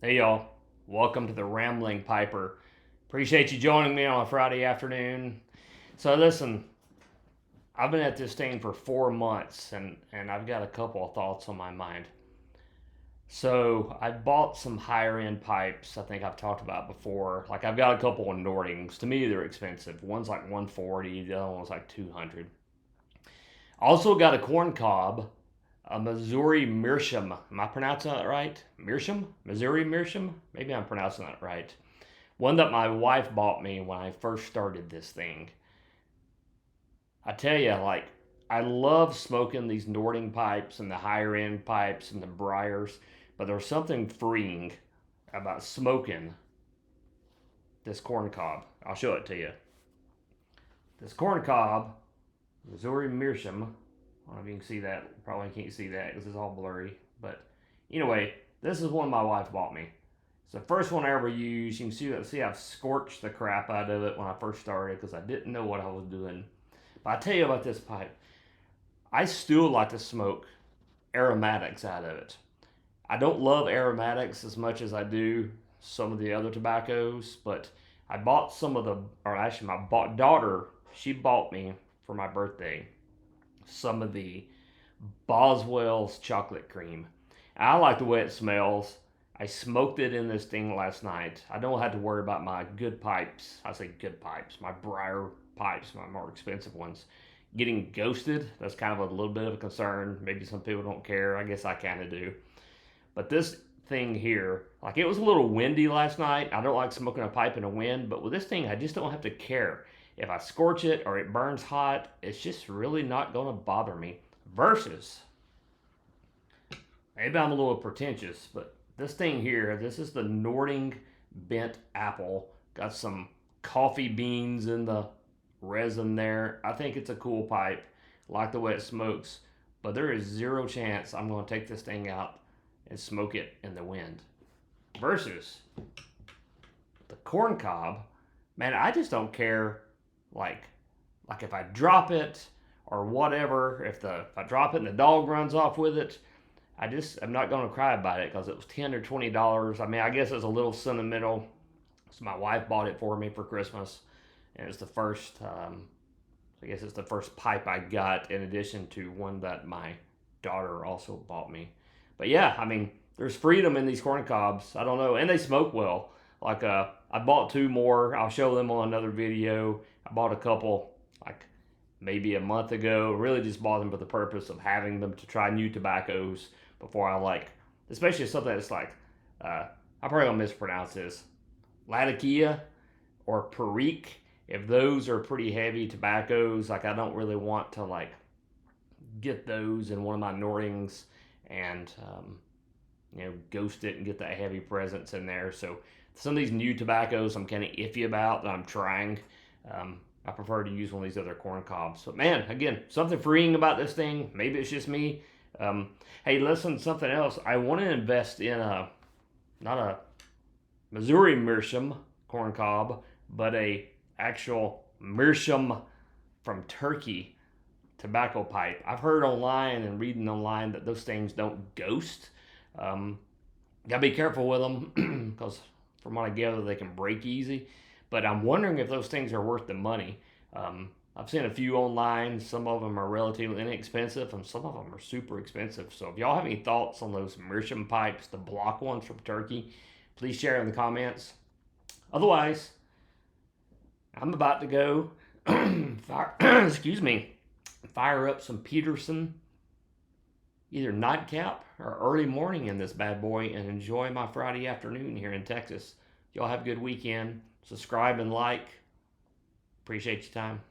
Hey y'all, welcome to the Rambling Piper. Appreciate you joining me on a Friday afternoon. So listen, I've been at this thing for 4 months and I've got a couple of thoughts on my mind. So I bought some higher end pipes. I think I've talked about before. Like I've got a couple of Nordings. To me, they're expensive. One's like 140, the other one's like 200. Also got a corncob, a Missouri Meerschaum. Am I pronouncing that right? Meerschaum? Missouri Meerschaum? Maybe I'm pronouncing that right. One that my wife bought me when I first started this thing. I tell you, like, I love smoking these Nording pipes and the higher end pipes and the briars, but there's something freeing about smoking this corn cob. I'll show it to you. This corn cob, Missouri Meerschaum. I don't know if you can see that. Probably can't see that because it's all blurry. But anyway, this is one my wife bought me. It's the first one I ever used. You can see I've scorched the crap out of it when I first started because I didn't know what I was doing. But I tell you about this pipe. I still like to smoke aromatics out of it. I don't love aromatics as much as I do some of the other tobaccos, but I bought some of the, or actually my daughter, she bought me for my birthday some of the Boswell's chocolate cream. I like the way it smells. I smoked it in this thing last night. I don't have to worry about my good pipes. I say good pipes, my briar pipes, my more expensive ones, getting ghosted. That's kind of a little bit of a concern. Maybe some people don't care. I guess I kind of do. But this thing here, like it was a little windy last night. I don't like smoking a pipe in the wind, but with this thing, I just don't have to care. If I scorch it or it burns hot, it's just really not going to bother me. Versus, maybe I'm a little pretentious, but this thing here, this is the Nording bent apple. Got some coffee beans in the resin there. I think it's a cool pipe. Like the way it smokes, but there is zero chance I'm going to take this thing out and smoke it in the wind. Versus the corn cob, man, I just don't care. Like, like if I drop it or whatever, if I drop it and the dog runs off with it, I'm not gonna cry about it because it was $10 or $20. I mean, I guess it's a little sentimental. So my wife bought it for me for Christmas, and it's the first. I guess it's the first pipe I got in addition to one that my daughter also bought me. But yeah, I mean, there's freedom in these corn cobs. I don't know, and they smoke well. Like I bought two more. I'll show them on another video. I bought a couple like maybe a month ago. Really just bought them for the purpose of having them to try new tobaccos before I like, especially something that's like, I'm probably gonna mispronounce this, Latakia or Perique. If those are pretty heavy tobaccos, like I don't really want to like get those in one of my Nordings and ghost it and get that heavy presence in there. So some of these new tobaccos I'm kind of iffy about that I'm trying. I prefer to use one of these other corn cobs. But man, again, something freeing about this thing. Maybe it's just me. Hey, listen, something else. I want to invest in not a Missouri Meerschaum corn cob, but a actual Meerschaum from Turkey tobacco pipe. I've heard online and reading online that those things don't ghost. Gotta be careful with them because from what I gather, they can break easy. But I'm wondering if those things are worth the money. I've seen a few online. Some of them are relatively inexpensive, and some of them are super expensive. So if y'all have any thoughts on those Meerschaum pipes, the block ones from Turkey, please share in the comments. Otherwise, I'm about to go excuse me, fire up some Peterson, either nightcap or early morning in this bad boy, and enjoy my Friday afternoon here in Texas. Y'all have a good weekend. Subscribe and like. Appreciate your time.